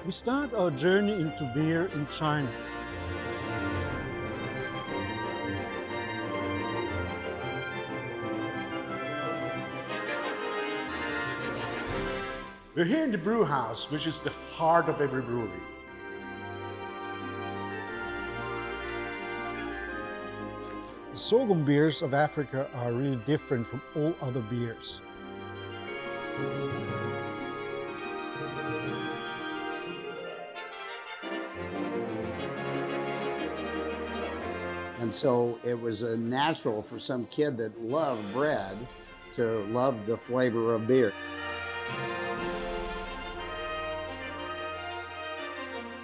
We start our journey into beer in China. We're here in the brew house, which is the heart of every brewery. The sorghum beers of Africa are really different from all other beers. And so it was natural for some kid that loved bread to love the flavor of beer.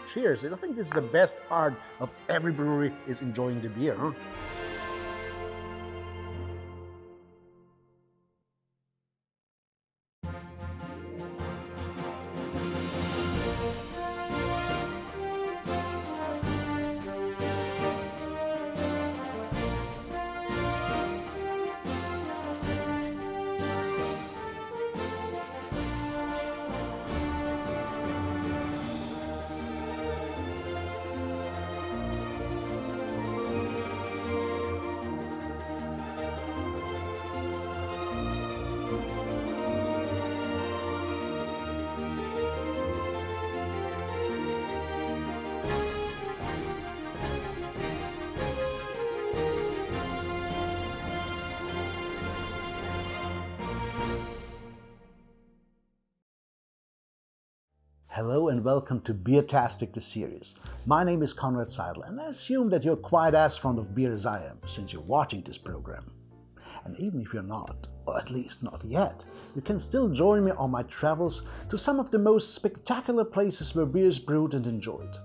Cheers. And I think this is the best part of every brewery is enjoying the beer. Huh? Hello and welcome to Beer-tastic, the series. My name is Conrad Seidel and I assume that you're quite as fond of beer as I am since you're watching this program. And even if you're not, or at least not yet, you can still join me on my travels to some of the most spectacular places where beer is brewed and enjoyed.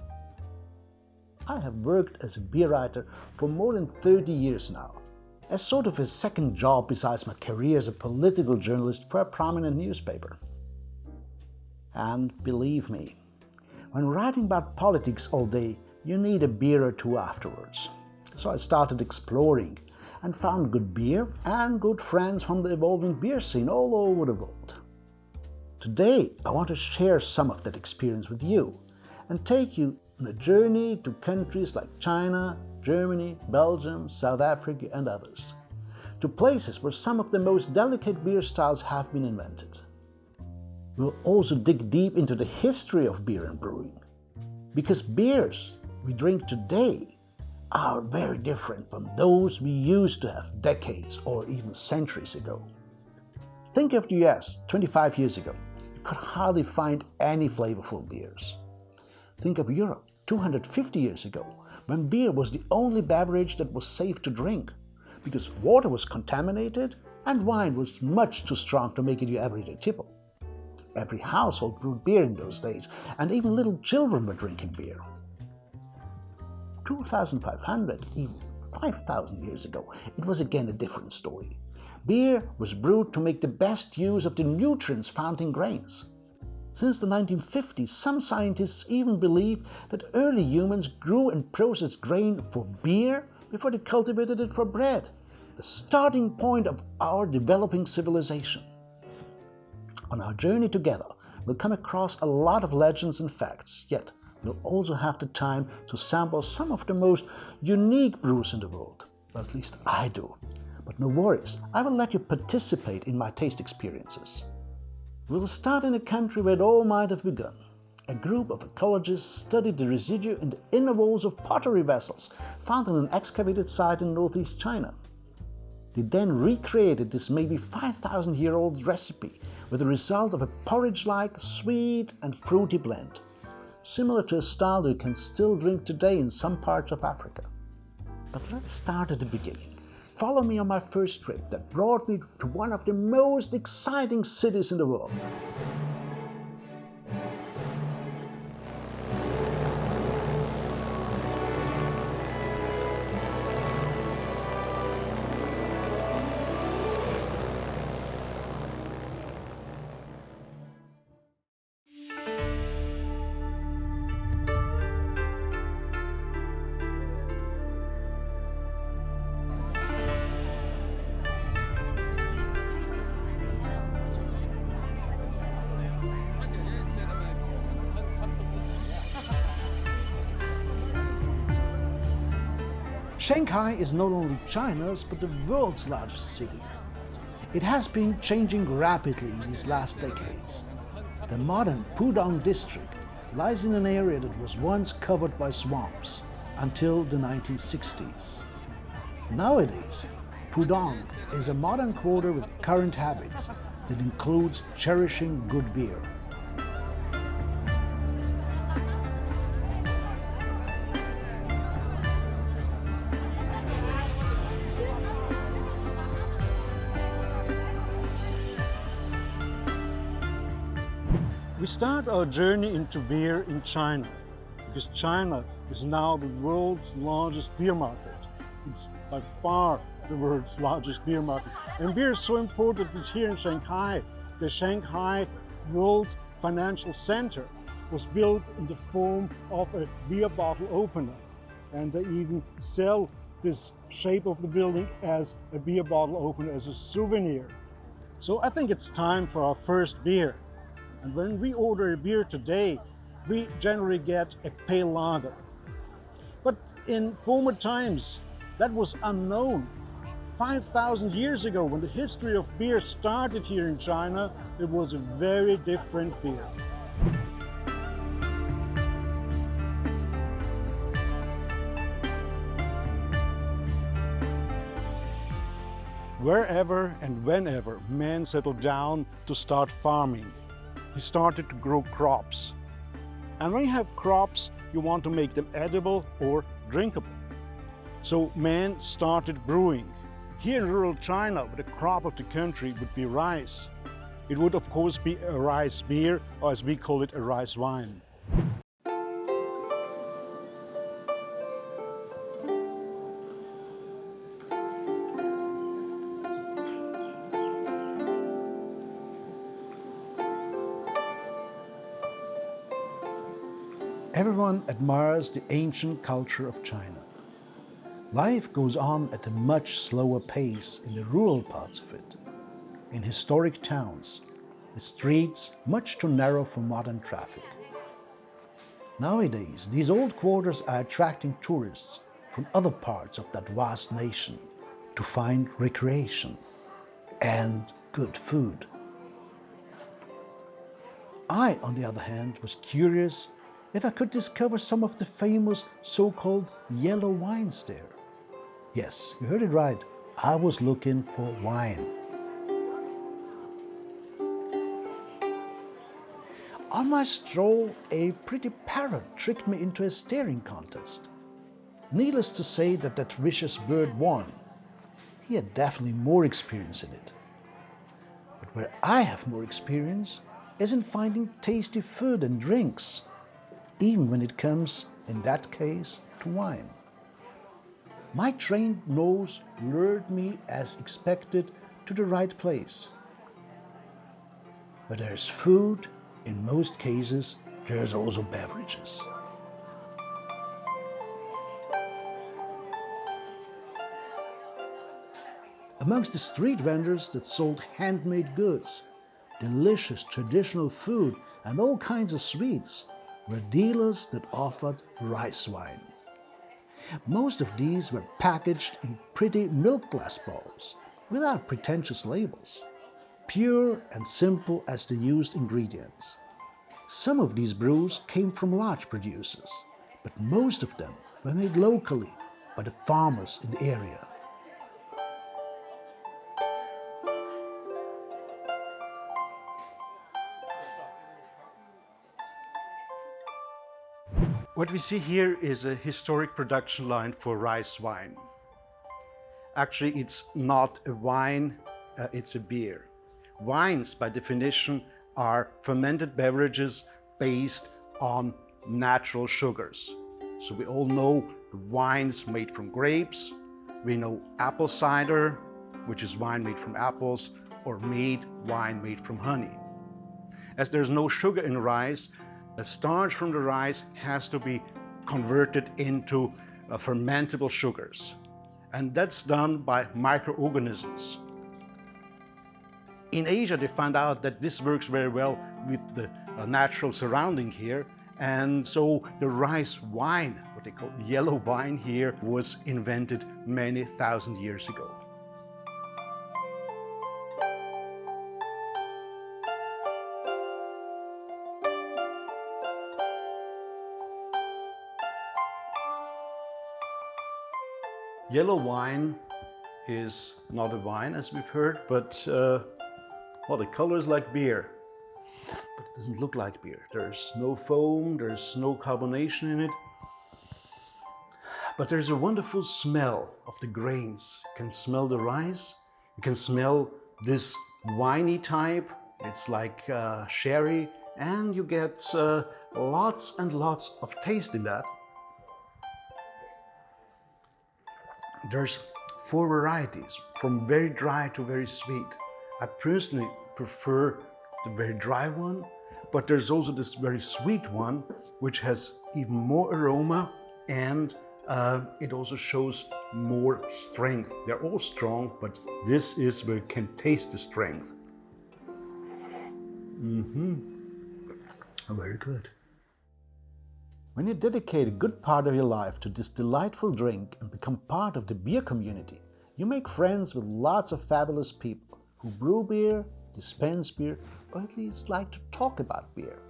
I have worked as a beer writer for more than 30 years now, as sort of a second job besides my career as a political journalist for a prominent newspaper. And believe me, when writing about politics all day, you need a beer or two afterwards. So I started exploring and found good beer and good friends from the evolving beer scene all over the world. Today, I want to share some of that experience with you and take you on a journey to countries like China, Germany, Belgium, South Africa and others. To places where some of the most delicate beer styles have been invented. We'll also dig deep into the history of beer and brewing, because beers we drink today are very different from those we used to have decades or even centuries ago. Think of the US 25 years ago. You could hardly find any flavorful beers. Think of Europe 250 years ago, when beer was the only beverage that was safe to drink, because water was contaminated and wine was much too strong to make it your everyday tipple. Every household brewed beer in those days, and even little children were drinking beer. 2,500, even 5,000 years ago, it was again a different story. Beer was brewed to make the best use of the nutrients found in grains. Since the 1950s, some scientists even believe that early humans grew and processed grain for beer before they cultivated it for bread, the starting point of our developing civilization. On our journey together, we'll come across a lot of legends and facts, yet we'll also have the time to sample some of the most unique brews in the world. Well, at least I do. But no worries, I will let you participate in my taste experiences. We'll start in a country where it all might have begun. A group of ecologists studied the residue in the inner walls of pottery vessels found in an excavated site in northeast China. They then recreated this maybe 5,000-year-old recipe with the result of a porridge-like, sweet and fruity blend, similar to a style that you can still drink today in some parts of Africa. But let's start at the beginning. Follow me on my first trip that brought me to one of the most exciting cities in the world. Shanghai is not only China's but the world's largest city. It has been changing rapidly in these last decades. The modern Pudong district lies in an area that was once covered by swamps until the 1960s. Nowadays, Pudong is a modern quarter with current habits that includes cherishing good beer. We start our journey into beer in China, because China is now the world's largest beer market. It's by far the world's largest beer market. And beer is so important that here in Shanghai, the Shanghai World Financial Center was built in the form of a beer bottle opener. And they even sell this shape of the building as a beer bottle opener, as a souvenir. So I think it's time for our first beer. And when we order a beer today, we generally get a pale lager. But in former times, that was unknown. 5,000 years ago, when the history of beer started here in China, it was a very different beer. Wherever and whenever man settled down to start farming, he started to grow crops. And when you have crops, you want to make them edible or drinkable. So man started brewing. Here in rural China, the crop of the country would be rice. It would of course be a rice beer, or as we call it, a rice wine. Everyone admires the ancient culture of China. Life goes on at a much slower pace in the rural parts of it. In historic towns, the streets much too narrow for modern traffic. Nowadays, these old quarters are attracting tourists from other parts of that vast nation to find recreation and good food. I, on the other hand, was curious if I could discover some of the famous so-called yellow wines there. Yes, you heard it right. I was looking for wine. On my stroll, a pretty parrot tricked me into a staring contest. Needless to say that vicious bird won. He had definitely more experience in it. But where I have more experience is in finding tasty food and drinks, even when it comes, in that case, to wine. My trained nose lured me, as expected, to the right place. Where there's food, in most cases, there's also beverages. Amongst the street vendors that sold handmade goods, delicious traditional food, and all kinds of sweets, were dealers that offered rice wine. Most of these were packaged in pretty milk glass bottles, without pretentious labels, pure and simple as the used ingredients. Some of these brews came from large producers, but most of them were made locally by the farmers in the area. What we see here is a historic production line for rice wine. Actually, it's not a wine, it's a beer. Wines, by definition, are fermented beverages based on natural sugars. So we all know wines made from grapes. We know apple cider, which is wine made from apples, or mead, wine made from honey. As there's no sugar in rice, the starch from the rice has to be converted into fermentable sugars. And that's done by microorganisms. In Asia, they found out that this works very well with the natural surrounding here. And so the rice wine, what they call yellow wine here, was invented many thousand years ago. Yellow wine is not a wine, as we've heard, but well, the color is like beer, but it doesn't look like beer. There's no foam, there's no carbonation in it, but there's a wonderful smell of the grains. You can smell the rice, you can smell this winey type, it's like sherry, and you get lots and lots of taste in that. There's 4 varieties, from very dry to very sweet. I personally prefer the very dry one, but there's also this very sweet one, which has even more aroma, and it also shows more strength. They're all strong, but this is where you can taste the strength. Very good. When you dedicate a good part of your life to this delightful drink and become part of the beer community, you make friends with lots of fabulous people who brew beer, dispense beer, or at least like to talk about beer.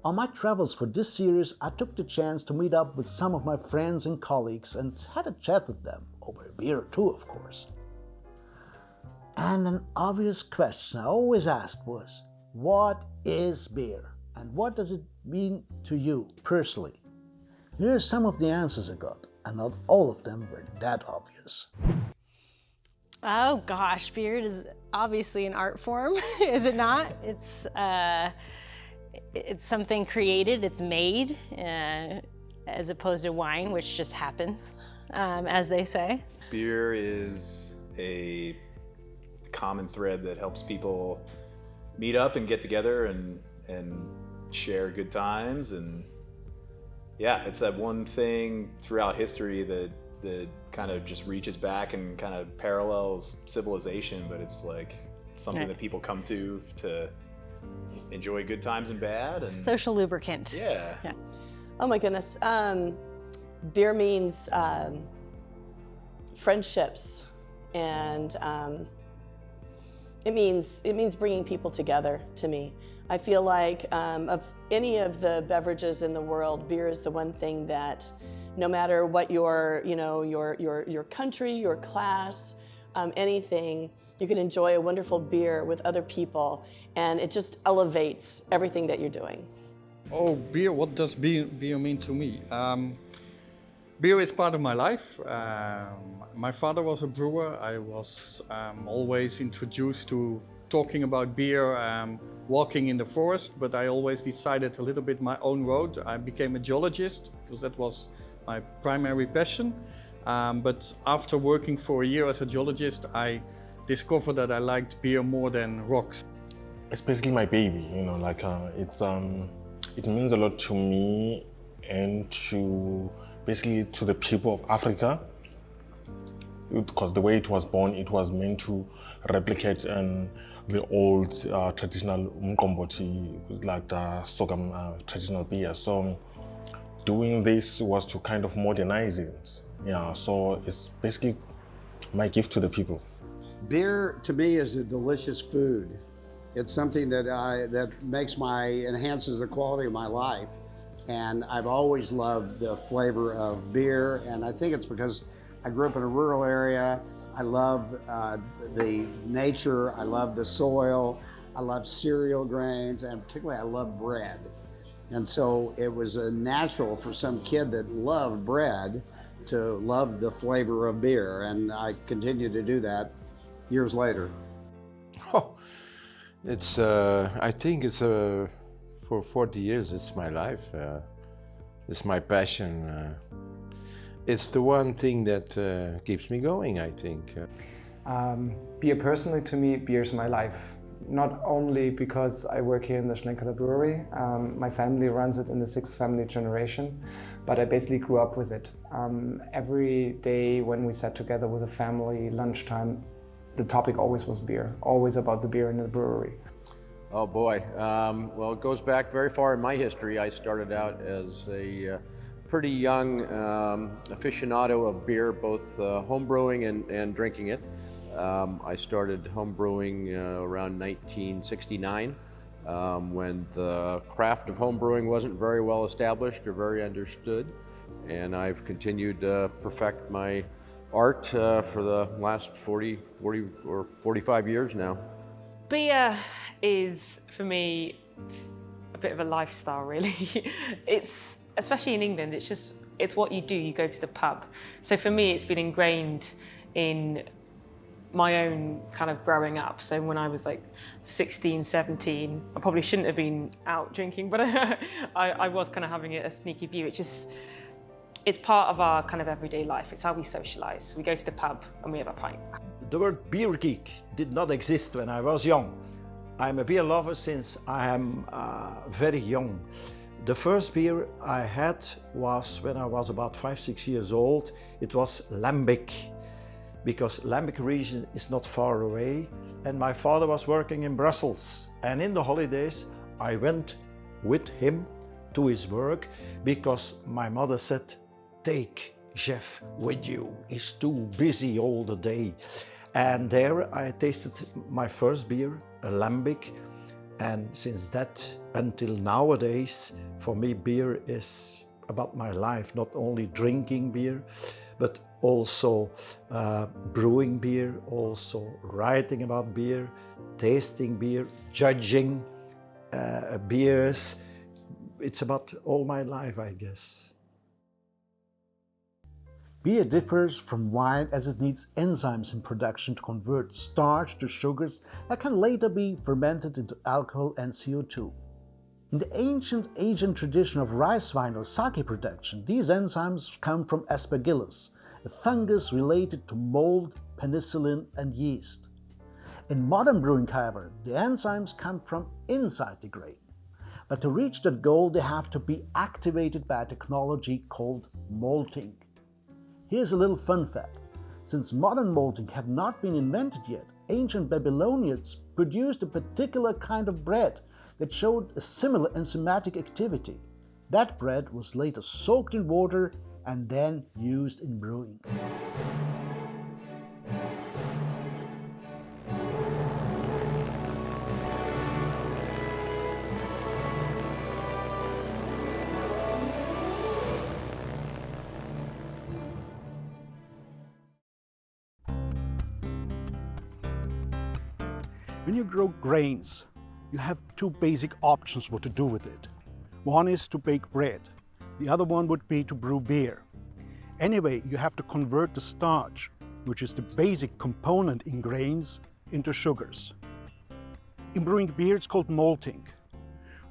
On my travels for this series, I took the chance to meet up with some of my friends and colleagues and had a chat with them, over a beer or two, of course. And an obvious question I always asked was, what is beer? And what does it mean to you personally? Here are some of the answers I got, and not all of them were that obvious. Oh gosh, beer is obviously an art form, is it not? It's something created, it's made, as opposed to wine, which just happens, as they say. Beer is a common thread that helps people meet up and get together and share good times, and yeah, it's that one thing throughout history that kind of just reaches back and kind of parallels civilization, but it's like something that people come to enjoy good times and bad. And social lubricant. Yeah. Oh my goodness. Beer means friendships, and it means bringing people together to me. I feel like of any of the beverages in the world, beer is the one thing that, no matter what your country, your class, anything, you can enjoy a wonderful beer with other people, and it just elevates everything that you're doing. Oh, beer, what does beer mean to me? Beer is part of my life. My father was a brewer. I was always introduced to talking about beer, walking in the forest, but I always decided a little bit my own road. I became a geologist because that was my primary passion. But after working for a year as a geologist, I discovered that I liked beer more than rocks. It's basically my baby, you know, like it means a lot to me and to basically to the people of Africa, because the way it was born, it was meant to replicate the old traditional umqombothi, like the sorghum traditional beer. So doing this was to kind of modernize it. Yeah, so it's basically my gift to the people. Beer to me is a delicious food. It's something that enhances the quality of my life. And I've always loved the flavor of beer, and I think it's because I grew up in a rural area. I love the nature, I love the soil, I love cereal grains, and particularly I love bread. And so it was natural for some kid that loved bread to love the flavor of beer, and I continue to do that years later. Oh, it's I think it's for 40 years it's my life. It's my passion. It's the one thing that keeps me going, I think. Beer personally, to me, beer is my life. Not only because I work here in the Shanghai Brewery, my family runs it in the 6th family generation, but I basically grew up with it. Every day when we sat together with the family, lunchtime, the topic always was beer, always about the beer in the brewery. Oh boy, well, it goes back very far in my history. I started out as a pretty young aficionado of beer, both home brewing and drinking it. I started home brewing around 1969 when the craft of home brewing wasn't very well established or very understood. And I've continued to perfect my art for the last 40 or 45 years now. Beer is, for me, a bit of a lifestyle, really. It's, especially in England, it's what you do. You go to the pub. So for me, it's been ingrained in my own kind of growing up. So when I was like 16, 17, I probably shouldn't have been out drinking, but I was kind of having a sneaky view. It's part of our kind of everyday life. It's how we socialize. We go to the pub and we have a pint. The word beer geek did not exist when I was young. I'm a beer lover since I am very young. The first beer I had was when I was about 5-6 years old. It was Lambic, because Lambic region is not far away. And my father was working in Brussels. And in the holidays, I went with him to his work because my mother said, "Take Jeff with you, he's too busy all the day." And there I tasted my first beer, a Lambic. And since that until nowadays, for me beer is about my life, not only drinking beer, but also brewing beer, also writing about beer, tasting beer, judging beers. It's about all my life, I guess. Beer differs from wine as it needs enzymes in production to convert starch to sugars that can later be fermented into alcohol and CO2. In the ancient Asian tradition of rice wine or sake production, these enzymes come from aspergillus, a fungus related to mold, penicillin and yeast. In modern brewing, however, the enzymes come from inside the grain. But to reach that goal, they have to be activated by a technology called malting. Here's a little fun fact. Since modern malting have not been invented yet, ancient Babylonians produced a particular kind of bread that showed a similar enzymatic activity. That bread was later soaked in water and then used in brewing. When you grow grains, you have two basic options what to do with it. One is to bake bread. The other one would be to brew beer. Anyway, you have to convert the starch, which is the basic component in grains, into sugars. In brewing beer, it's called malting.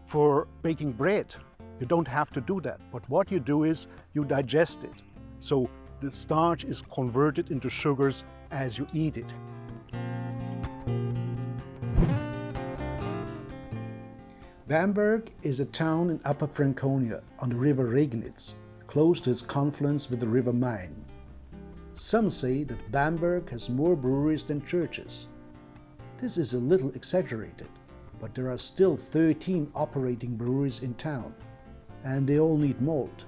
For baking bread, you don't have to do that, but what you do is you digest it. So the starch is converted into sugars as you eat it. Bamberg is a town in Upper Franconia on the river Regnitz, close to its confluence with the river Main. Some say that Bamberg has more breweries than churches. This is a little exaggerated, but there are still 13 operating breweries in town, and they all need malt.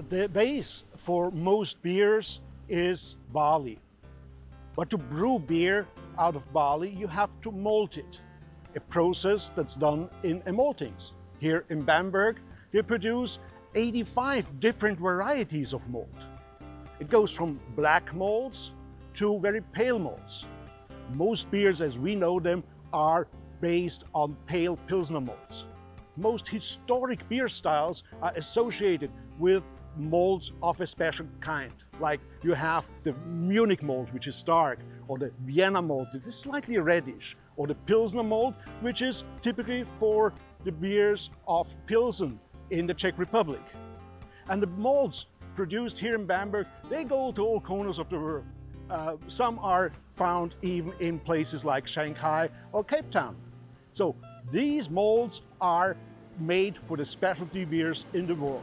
The base for most beers is barley. But to brew beer out of barley, you have to malt it, a process that's done in maltings. Here in Bamberg, they produce 85 different varieties of malt. It goes from black malts to very pale malts. Most beers as we know them are based on pale Pilsner malts. Most historic beer styles are associated with malts of a special kind. Like you have the Munich malt, which is dark, or the Vienna malt, which is slightly reddish, or the Pilsner malt, which is typically for the beers of Pilsen in the Czech Republic. And the malts produced here in Bamberg, they go to all corners of the world. Some are found even in places like Shanghai or Cape Town. So these malts are made for the specialty beers in the world.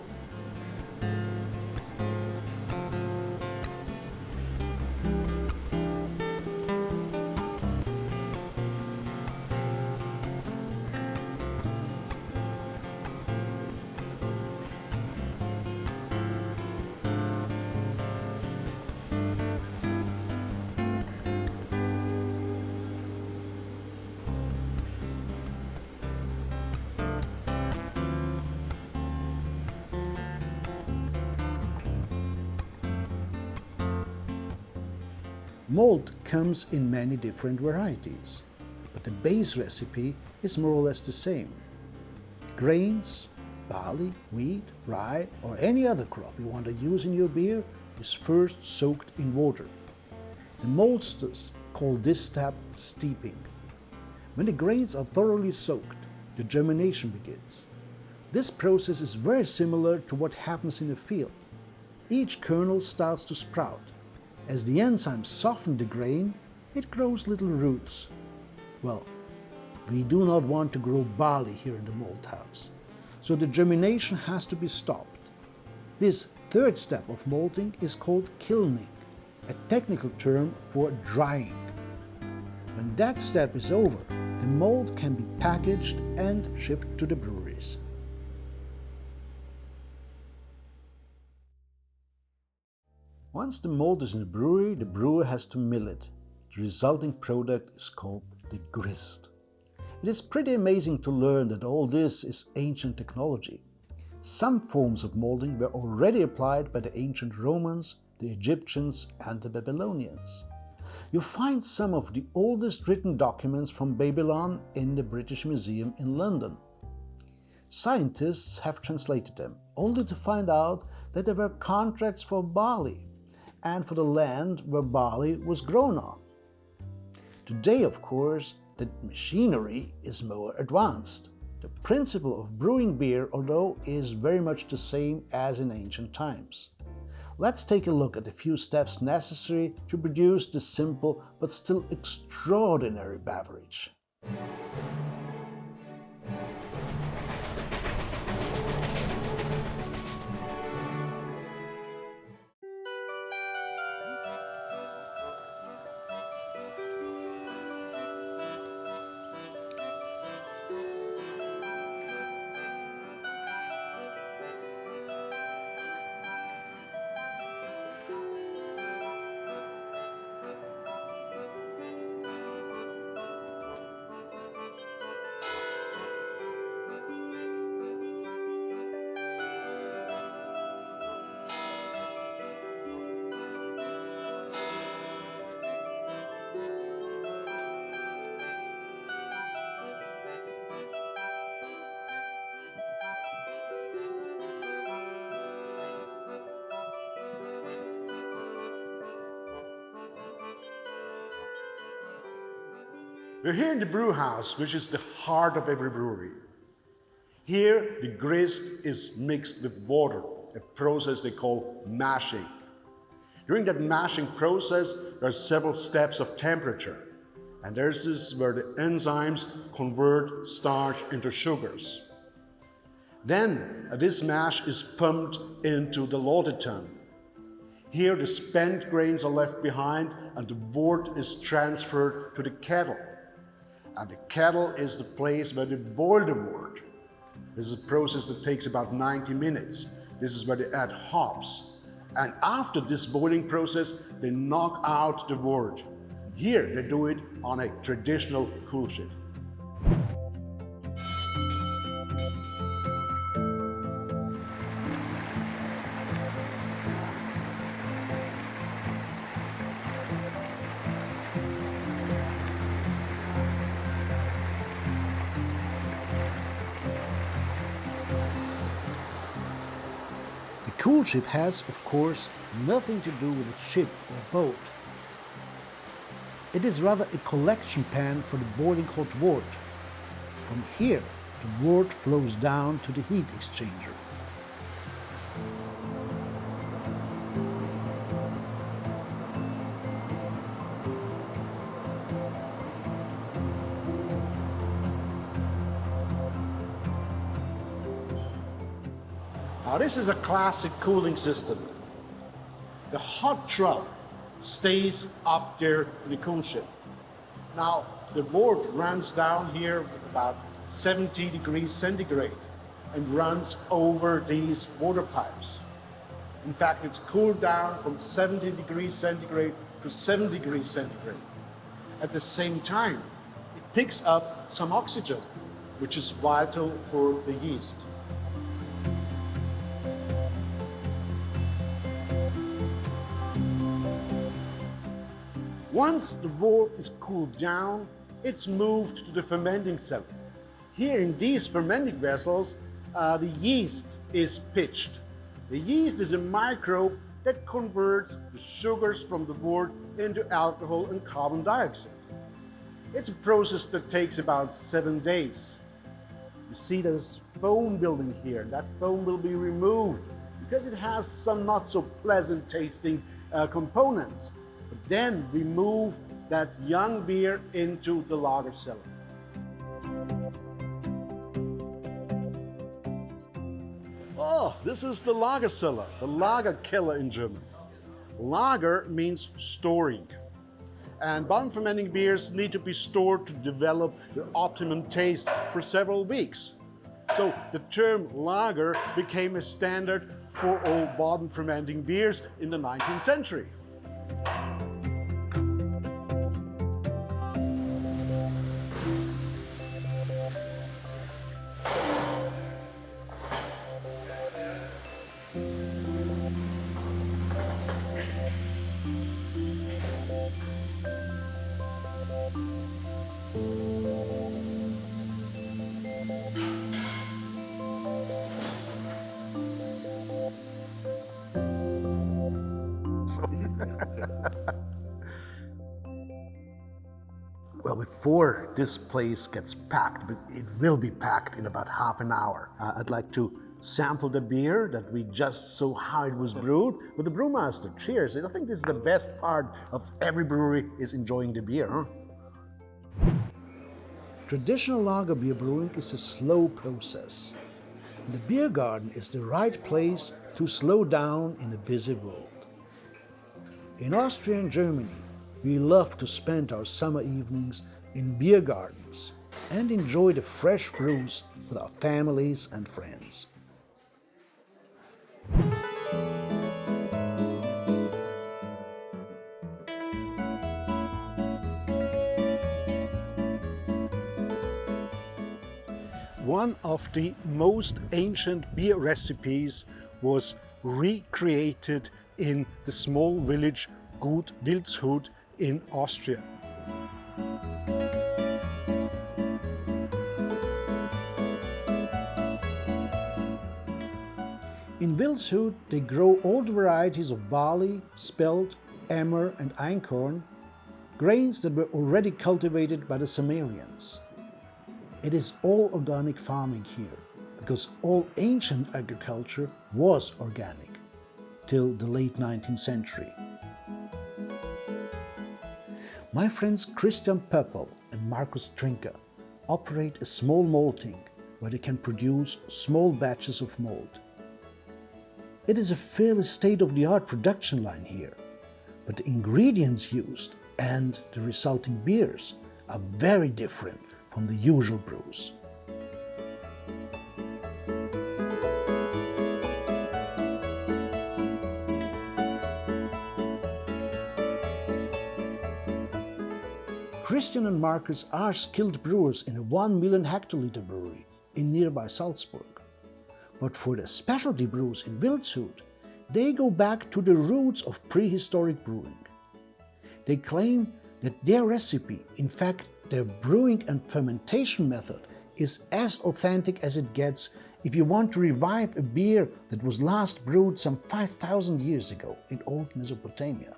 Malt comes in many different varieties, but the base recipe is more or less the same. Grains, barley, wheat, rye, or any other crop you want to use in your beer is first soaked in water. The maltsters call this step steeping. When the grains are thoroughly soaked, the germination begins. This process is very similar to what happens in a field. Each kernel starts to sprout. As the enzymes soften the grain, it grows little roots. Well, we do not want to grow barley here in the malt house, so the germination has to be stopped. This third step of malting is called kilning, a technical term for drying. When that step is over, the malt can be packaged and shipped to the breweries. Once the malt is in the brewery, the brewer has to mill it. The resulting product is called the grist. It is pretty amazing to learn that all this is ancient technology. Some forms of malting were already applied by the ancient Romans, the Egyptians, and the Babylonians. You find some of the oldest written documents from Babylon in the British Museum in London. Scientists have translated them, only to find out that there were contracts for barley and for the land where barley was grown on. Today, of course, the machinery is more advanced. The principle of brewing beer, although, is very much the same as in ancient times. Let's take a look at a few steps necessary to produce this simple but still extraordinary beverage. We're here in the brew house, which is the heart of every brewery. Here, the grist is mixed with water, a process they call mashing. During that mashing process, there are several steps of temperature, and this is where the enzymes convert starch into sugars. Then, this mash is pumped into the lauter tun. Here, the spent grains are left behind, and the wort is transferred to the kettle. And the kettle is the place where they boil the wort. This is a process that takes about 90 minutes. This is where they add hops. And after this boiling process, they knock out the wort. Here, they do it on a traditional coolship. The coolship has, of course, nothing to do with a ship or boat. It is rather a collection pan for the boiling hot wort. From here, the wort flows down to the heat exchanger. Now this is a classic cooling system. The hot truck stays up there in the coolship. Now the wort runs down here at about 70 degrees centigrade and runs over these water pipes. In fact, it's cooled down from 70 degrees centigrade to 7 degrees centigrade. At the same time, it picks up some oxygen, which is vital for the yeast. Once the wort is cooled down, it's moved to the fermenting cellar. Here in these fermenting vessels, the yeast is pitched. The yeast is a microbe that converts the sugars from the wort into alcohol and carbon dioxide. It's a process that takes about 7 days. You see there's foam building here. That foam will be removed because it has some not so pleasant tasting components. But then we move that young beer into the lager cellar. Oh, this is the lager cellar, the Lagerkeller in German. Lager means storing. And bottom fermenting beers need to be stored to develop their optimum taste for several weeks. So the term lager became a standard for all bottom fermenting beers in the 19th century. Well, before this place gets packed, but it will be packed in about half an hour, I'd like to sample the beer that we just saw how it was brewed with the Brew Master. Cheers. I think this is the best part of every brewery is enjoying the beer. Huh? Traditional lager beer brewing is a slow process. The beer garden is the right place to slow down in a busy world. In Austria and Germany, we love to spend our summer evenings in beer gardens and enjoy the fresh brews with our families and friends. One of the most ancient beer recipes was recreated in the small village Gut Wildshut in Austria. In Wildshut, they grow all the varieties of barley, spelt, emmer and einkorn, grains that were already cultivated by the Sumerians. It is all organic farming here, because all ancient agriculture was organic, till the late 19th century. My friends Christian Pöppel and Markus Trinker operate a small malting where they can produce small batches of malt. It is a fairly state-of-the-art production line here, but the ingredients used and the resulting beers are very different from the usual brews. Christian and Marcus are skilled brewers in a 1 million hectoliter brewery in nearby Salzburg. But for the specialty brews in Wildshut, they go back to the roots of prehistoric brewing. They claim that their recipe, in fact their brewing and fermentation method, is as authentic as it gets if you want to revive a beer that was last brewed some 5,000 years ago in old Mesopotamia.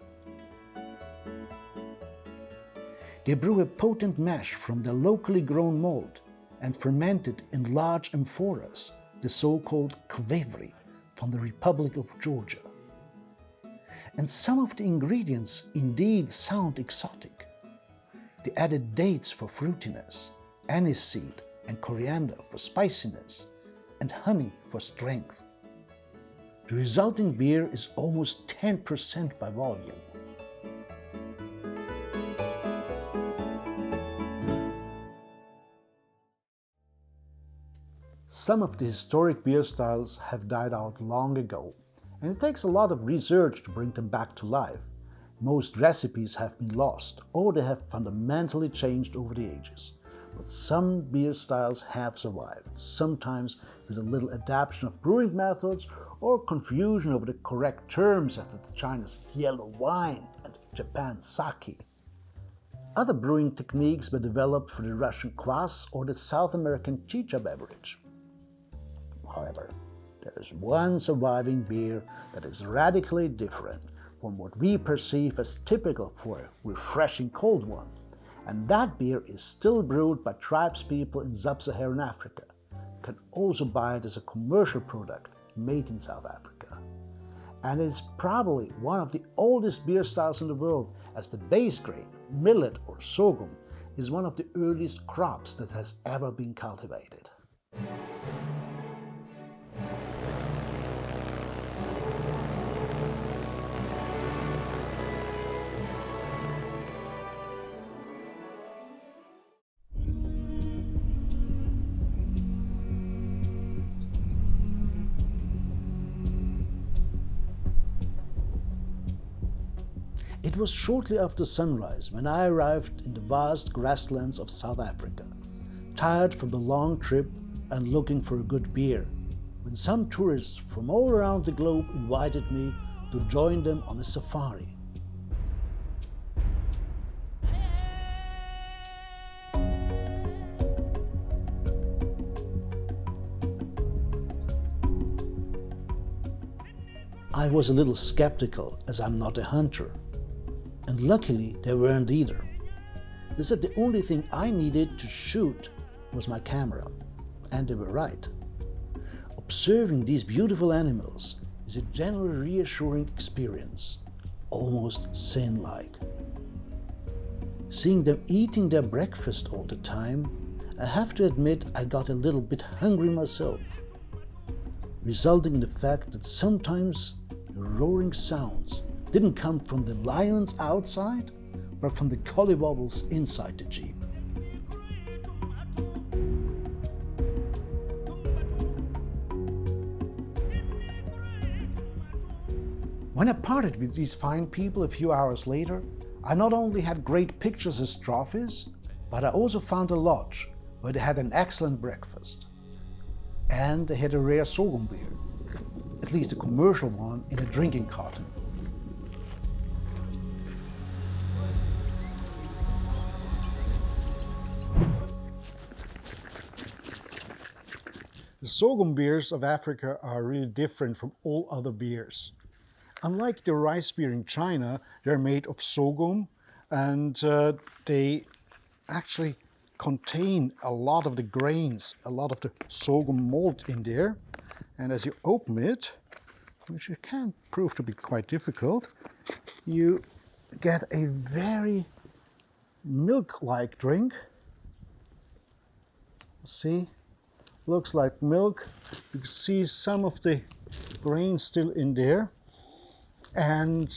They brew a potent mash from the locally grown malt and ferment it in large amphoras, the so-called kvevari, from the Republic of Georgia. And some of the ingredients indeed sound exotic. They added dates for fruitiness, anise seed and coriander for spiciness, and honey for strength. The resulting beer is almost 10% by volume. Some of the historic beer styles have died out long ago, and it takes a lot of research to bring them back to life. Most recipes have been lost, or they have fundamentally changed over the ages. But some beer styles have survived, sometimes with a little adaptation of brewing methods or confusion over the correct terms, such as China's yellow wine and Japan's sake. Other brewing techniques were developed for the Russian kvass or the South American chicha beverage. However, there is one surviving beer that is radically different from what we perceive as typical for a refreshing cold one. And that beer is still brewed by tribespeople in sub-Saharan Africa. You can also buy it as a commercial product made in South Africa. And it is probably one of the oldest beer styles in the world, as the base grain, millet or sorghum, is one of the earliest crops that has ever been cultivated. It was shortly after sunrise when I arrived in the vast grasslands of South Africa, tired from the long trip and looking for a good beer, when some tourists from all around the globe invited me to join them on a safari. I was a little skeptical, as I'm not a hunter. And luckily they weren't either. They said the only thing I needed to shoot was my camera. And they were right. Observing these beautiful animals is a generally reassuring experience, almost zen-like. Seeing them eating their breakfast all the time, I have to admit I got a little bit hungry myself, resulting in the fact that sometimes the roaring sounds didn't come from the lions outside, but from the collywobbles inside the Jeep. When I parted with these fine people a few hours later, I not only had great pictures as trophies, but I also found a lodge where they had an excellent breakfast. And they had a rare sorghum beer, at least a commercial one in a drinking carton. The sorghum beers of Africa are really different from all other beers. Unlike the rice beer in China, they're made of sorghum, and they actually contain a lot of the grains, a lot of the sorghum malt in there. And as you open it, which it can prove to be quite difficult, you get a very milk-like drink. See? Looks like milk. You can see some of the grains still in there. And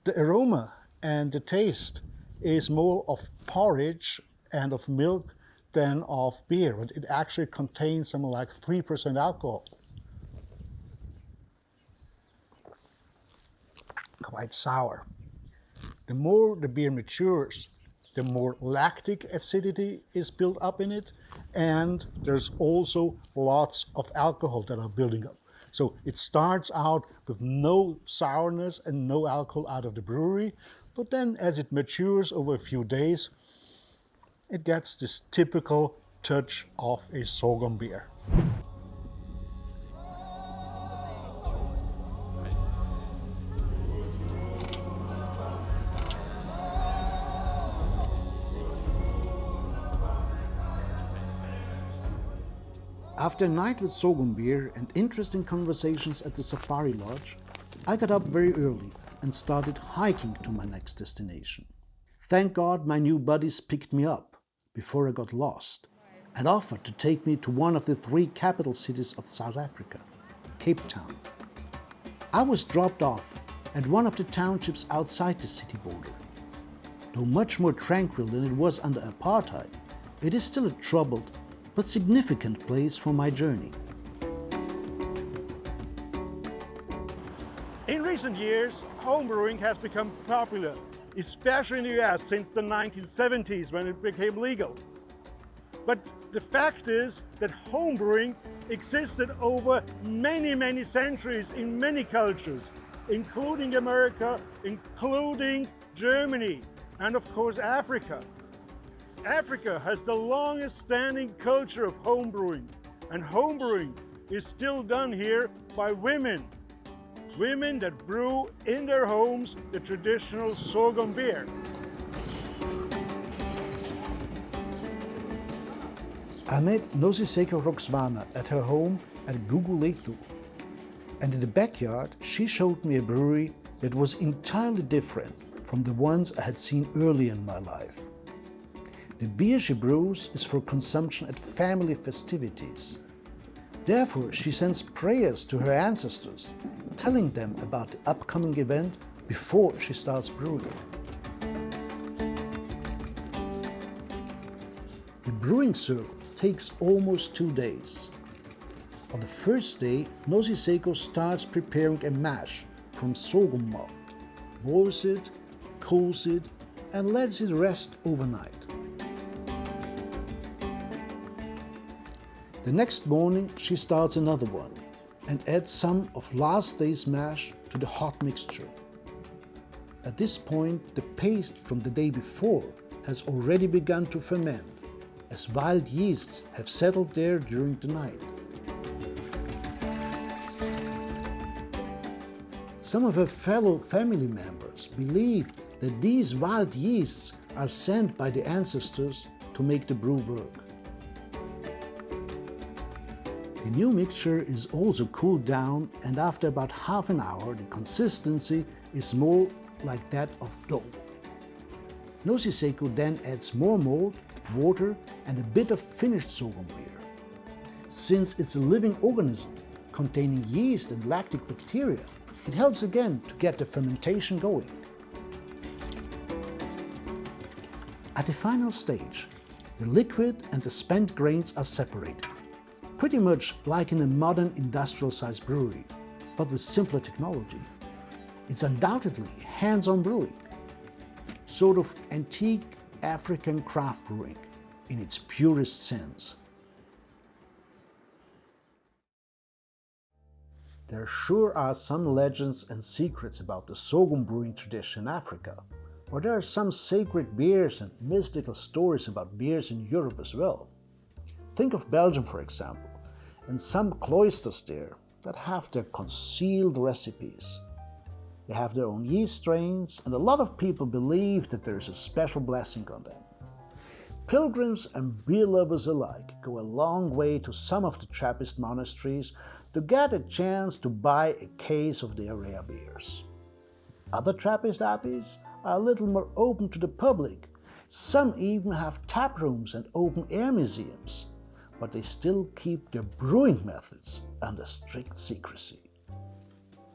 the aroma and the taste is more of porridge and of milk than of beer. But it actually contains something like 3% alcohol. Quite sour. The more the beer matures, the more lactic acidity is built up in it, and there's also lots of alcohol that are building up. So it starts out with no sourness and no alcohol out of the brewery, but then as it matures over a few days, it gets this typical touch of a sorghum beer. After a night with sorghum beer and interesting conversations at the safari lodge, I got up very early and started hiking to my next destination. Thank God my new buddies picked me up before I got lost and offered to take me to one of the 3 capital cities of South Africa, Cape Town. I was dropped off at one of the townships outside the city border. Though much more tranquil than it was under apartheid, it is still a troubled but significant place for my journey. In recent years, homebrewing has become popular, especially in the US since the 1970s when it became legal. But the fact is that homebrewing existed over many centuries in many cultures, including America, including Germany. And of course, Africa. Africa has the longest standing culture of homebrewing, and homebrewing is still done here by women. Women that brew in their homes the traditional sorghum beer. I met Nosiseko Roxana at her home at Gugulethu, and in the backyard she showed me a brewery that was entirely different from the ones I had seen early in my life. The beer she brews is for consumption at family festivities. Therefore, she sends prayers to her ancestors, telling them about the upcoming event before she starts brewing. The brewing circle takes almost 2 days. On the first day, Nosiseko starts preparing a mash from sorghum malt, boils it, cools it, and lets it rest overnight. The next morning she starts another one and adds some of last day's mash to the hot mixture. At this point, the paste from the day before has already begun to ferment, as wild yeasts have settled there during the night. Some of her fellow family members believe that these wild yeasts are sent by the ancestors to make the brew work. The new mixture is also cooled down, and after about half an hour the consistency is more like that of dough. Nosiseko then adds more malt, water and a bit of finished sorghum beer. Since it's a living organism containing yeast and lactic bacteria, it helps again to get the fermentation going. At the final stage, the liquid and the spent grains are separated, pretty much like in a modern industrial-sized brewery, but with simpler technology. It's undoubtedly hands-on brewing, sort of antique African craft brewing in its purest sense. There sure are some legends and secrets about the sorghum brewing tradition in Africa, but there are some sacred beers and mystical stories about beers in Europe as well. Think of Belgium, for example, and some cloisters there that have their concealed recipes. They have their own yeast strains, and a lot of people believe that there is a special blessing on them. Pilgrims and beer lovers alike go a long way to some of the Trappist monasteries to get a chance to buy a case of their rare beers. Other Trappist abbeys are a little more open to the public. Some even have tap rooms and open-air museums, but they still keep their brewing methods under strict secrecy.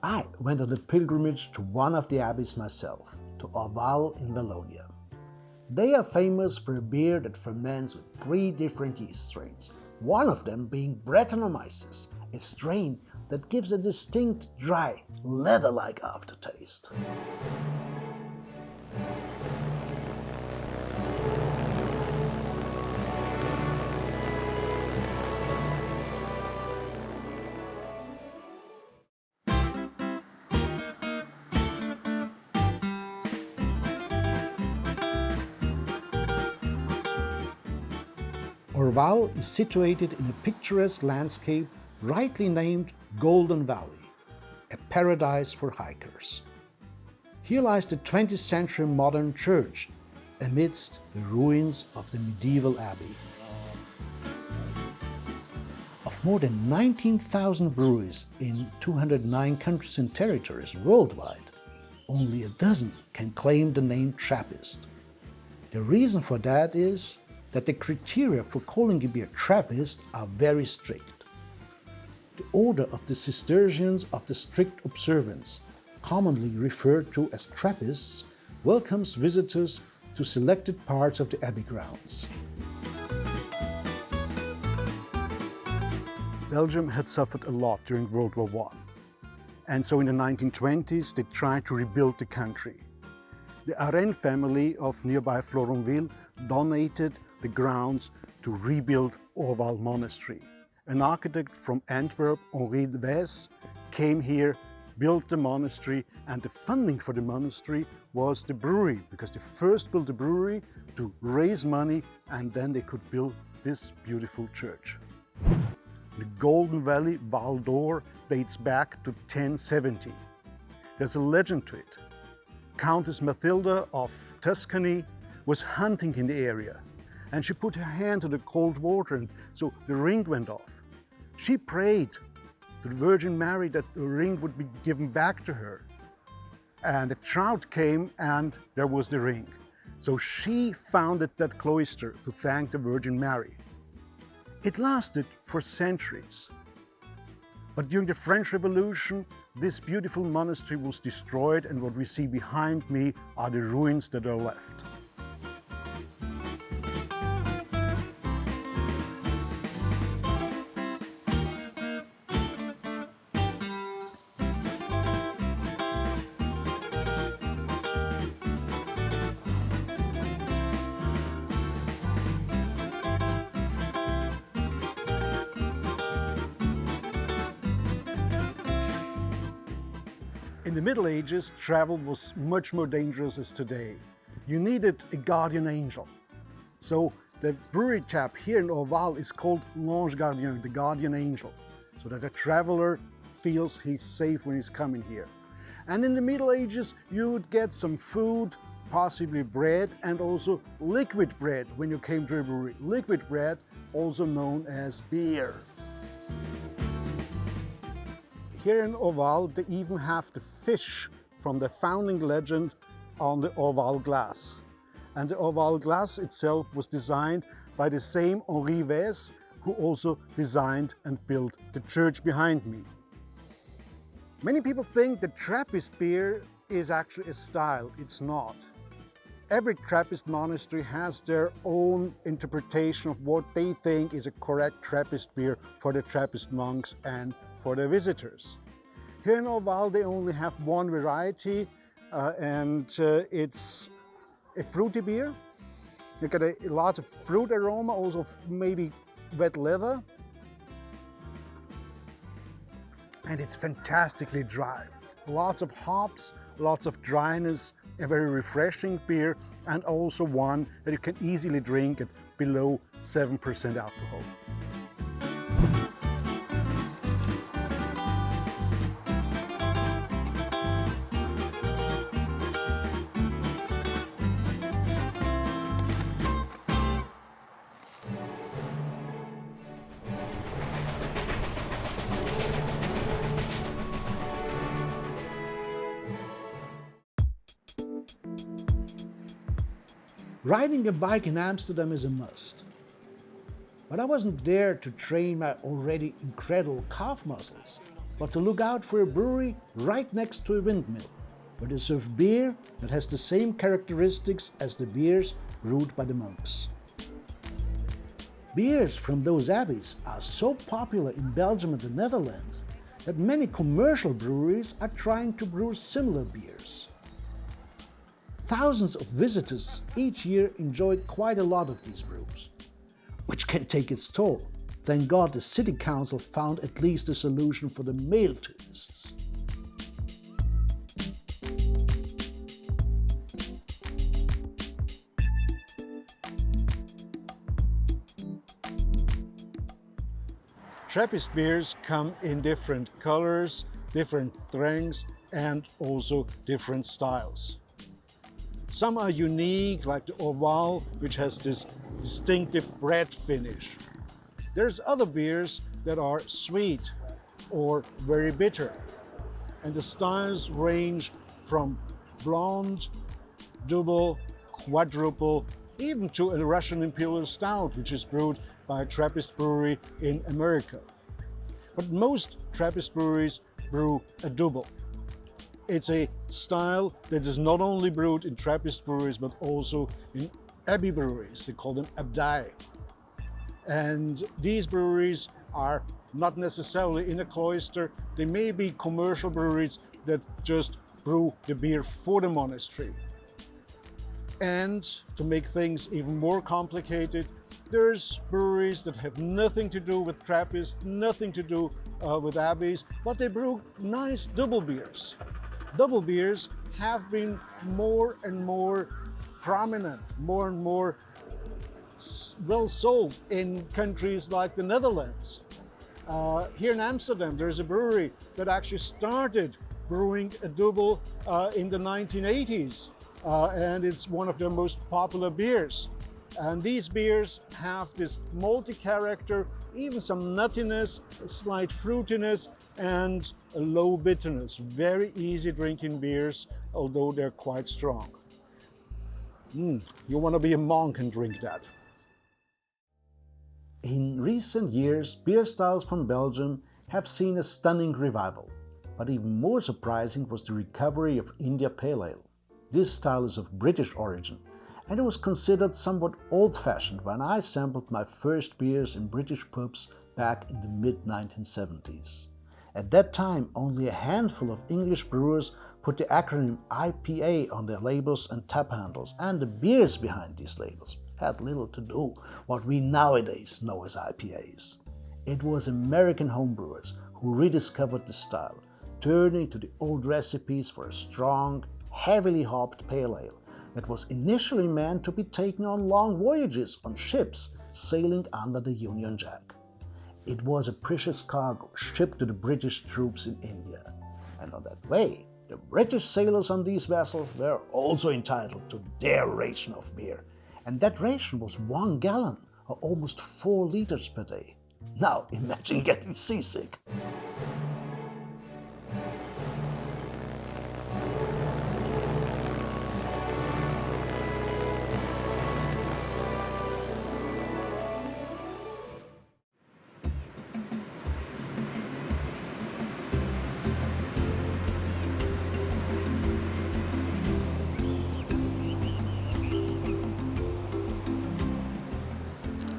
I went on a pilgrimage to one of the abbeys myself, to Orval in Wallonia. They are famous for a beer that ferments with 3 different yeast strains, one of them being Brettanomyces, a strain that gives a distinct, dry, leather-like aftertaste. Orval is situated in a picturesque landscape rightly named Golden Valley, a paradise for hikers. Here lies the 20th century modern church amidst the ruins of the medieval abbey. Of more than 19,000 breweries in 209 countries and territories worldwide, only a dozen can claim the name Trappist. The reason for that is that the criteria for calling a beer Trappist are very strict. The Order of the Cistercians of the Strict Observance, commonly referred to as Trappists, welcomes visitors to selected parts of the abbey grounds. Belgium had suffered a lot during World War I, and so in the 1920s they tried to rebuild the country. The Arène family of nearby Florenville donated the grounds to rebuild Orval Monastery. An architect from Antwerp, Henri de Wijs, came here, built the monastery, and the funding for the monastery was the brewery, because they first built the brewery to raise money, and then they could build this beautiful church. The Golden Valley Val d'Or dates back to 1070. There's a legend to it. Countess Mathilda of Tuscany was hunting in the area, and she put her hand to the cold water, and so the ring went off. She prayed to the Virgin Mary that the ring would be given back to her. And a trout came, and there was the ring. So she founded that cloister to thank the Virgin Mary. It lasted for centuries. But during the French Revolution, this beautiful monastery was destroyed, and what we see behind me are the ruins that are left. In the Middle Ages, travel was much more dangerous as today. You needed a guardian angel. So the brewery tap here in Orval is called l'ange gardien, the guardian angel, so that a traveler feels he's safe when he's coming here. And in the Middle Ages, you would get some food, possibly bread, and also liquid bread when you came to a brewery. Liquid bread, also known as beer. Here in Orval, they even have the fish from the founding legend on the Orval glass. And the Orval glass itself was designed by the same Henri Vez, who also designed and built the church behind me. Many people think that Trappist beer is actually a style. It's not. Every Trappist monastery has their own interpretation of what they think is a correct Trappist beer for the Trappist monks and for the visitors. Here in Orval they only have one variety, and it's a fruity beer. You get a lot of fruit aroma, also maybe wet leather. And it's fantastically dry. Lots of hops, lots of dryness, a very refreshing beer, and also one that you can easily drink at below 7% alcohol. Riding a bike in Amsterdam is a must. But I wasn't there to train my already incredible calf muscles, but to look out for a brewery right next to a windmill, where they serve beer that has the same characteristics as the beers brewed by the monks. Beers from those abbeys are so popular in Belgium and the Netherlands that many commercial breweries are trying to brew similar beers. Thousands of visitors each year enjoy quite a lot of these brews, which can take its toll. Thank God the city council found at least a solution for the male tourists. Trappist beers come in different colors, different strengths, and also different styles. Some are unique, like the Orval, which has this distinctive bread finish. There's other beers that are sweet or very bitter. And the styles range from blonde, double, quadruple, even to a Russian Imperial Stout, which is brewed by a Trappist brewery in America. But most Trappist breweries brew a double. It's a style that is not only brewed in Trappist breweries, but also in abbey breweries. They call them abdij. And these breweries are not necessarily in a cloister. They may be commercial breweries that just brew the beer for the monastery. And to make things even more complicated, there's breweries that have nothing to do with Trappist, nothing to do with abbeys, but they brew nice double beers. double beers have been more and more prominent, more and more well sold in countries like the Netherlands. Here in Amsterdam, there's a brewery that actually started brewing a double in the 1980s, and it's one of their most popular beers. And these beers have this malty character, even some nuttiness, a slight fruitiness, and a low bitterness. Very easy drinking beers, although they're quite strong. You want to be a monk and drink that. In recent years, beer styles from Belgium have seen a stunning revival. But even more surprising was the recovery of India Pale Ale. This style is of British origin, and it was considered somewhat old-fashioned when I sampled my first beers in British pubs back in the mid-1970s. At that time, only a handful of English brewers put the acronym IPA on their labels and tap handles, and the beers behind these labels had little to do what we nowadays know as IPAs. It was American homebrewers who rediscovered the style, turning to the old recipes for a strong, heavily hopped pale ale that was initially meant to be taken on long voyages on ships sailing under the Union Jack. It was a precious cargo shipped to the British troops in India, and on that way, the British sailors on these vessels were also entitled to their ration of beer, and that ration was 1 gallon, or almost 4 liters per day. Now imagine getting seasick.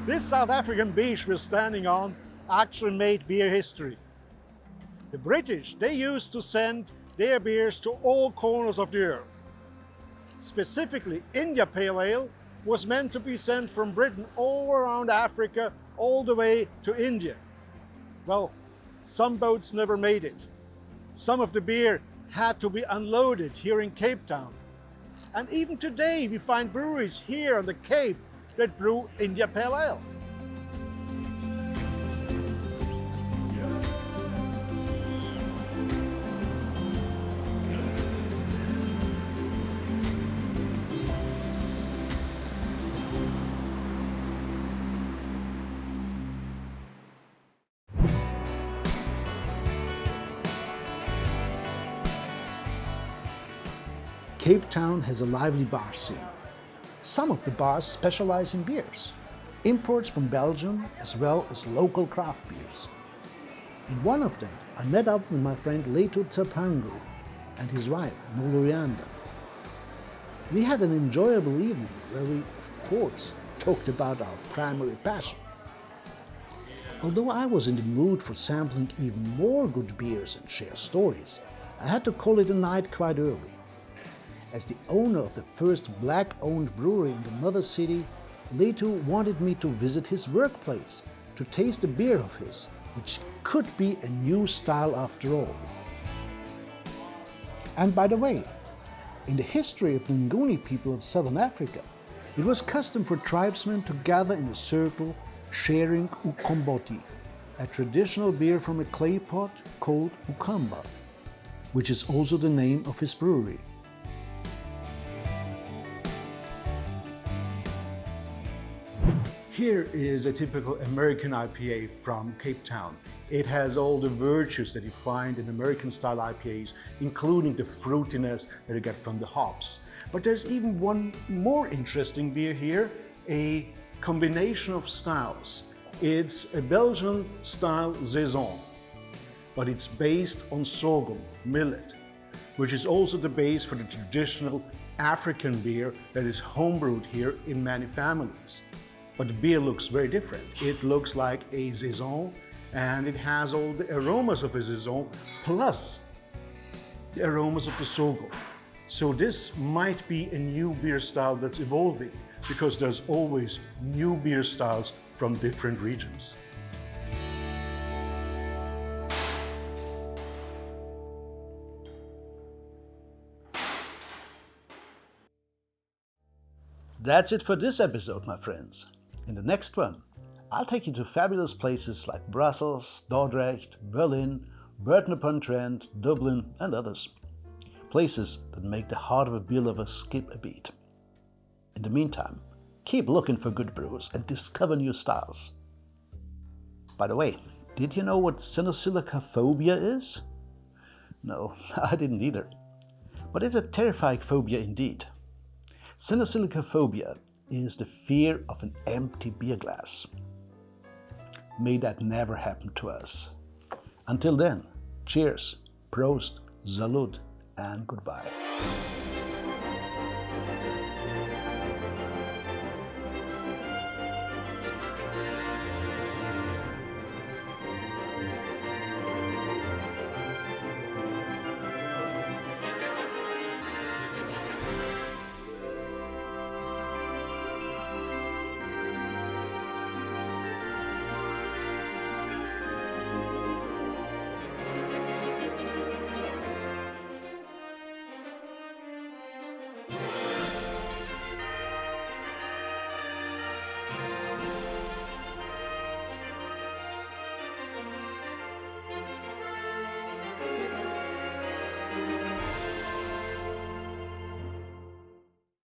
This South African beach we're standing on actually made beer history. The British, they used to send their beers to all corners of the earth. Specifically, India Pale Ale was meant to be sent from Britain all around Africa, all the way to India. Well, some boats never made it. Some of the beer had to be unloaded here in Cape Town. And even today we find breweries here on the Cape that brew India Pale Ale. Cape Town has a lively bar scene. Some of the bars specialize in beers, imports from Belgium as well as local craft beers. In one of them, I met up with my friend Leto Tsapangu and his wife, Nolurianda. We had an enjoyable evening where we, of course, talked about our primary passion. Although I was in the mood for sampling even more good beers and share stories, I had to call it a night quite early. As the owner of the first black-owned brewery in the mother city, Leto wanted me to visit his workplace to taste a beer of his, which could be a new style after all. And by the way, in the history of the Nguni people of southern Africa, it was custom for tribesmen to gather in a circle sharing ukomboti, a traditional beer from a clay pot called ukamba, which is also the name of his brewery. Here is a typical American IPA from Cape Town. It has all the virtues that you find in American-style IPAs, including the fruitiness that you get from the hops. But there's even one more interesting beer here, a combination of styles. It's a Belgian-style saison, but it's based on sorghum, millet, which is also the base for the traditional African beer that is homebrewed here in many families. But the beer looks very different. It looks like a saison, and it has all the aromas of a saison, plus the aromas of the sorghum. So this might be a new beer style that's evolving, because there's always new beer styles from different regions. That's it for this episode, my friends. In the next one, I'll take you to fabulous places like Brussels, Dordrecht, Berlin, Burton-upon-Trent, Dublin, and others. Places that make the heart of a beer lover skip a beat. In the meantime, keep looking for good brews and discover new styles. By the way, did you know what cynosilica phobia is? No, I didn't either. But it's a terrifying phobia indeed. Cynosilica phobia is the fear of an empty beer glass. May that never happen to us. Until then, cheers, prost, salud, and goodbye.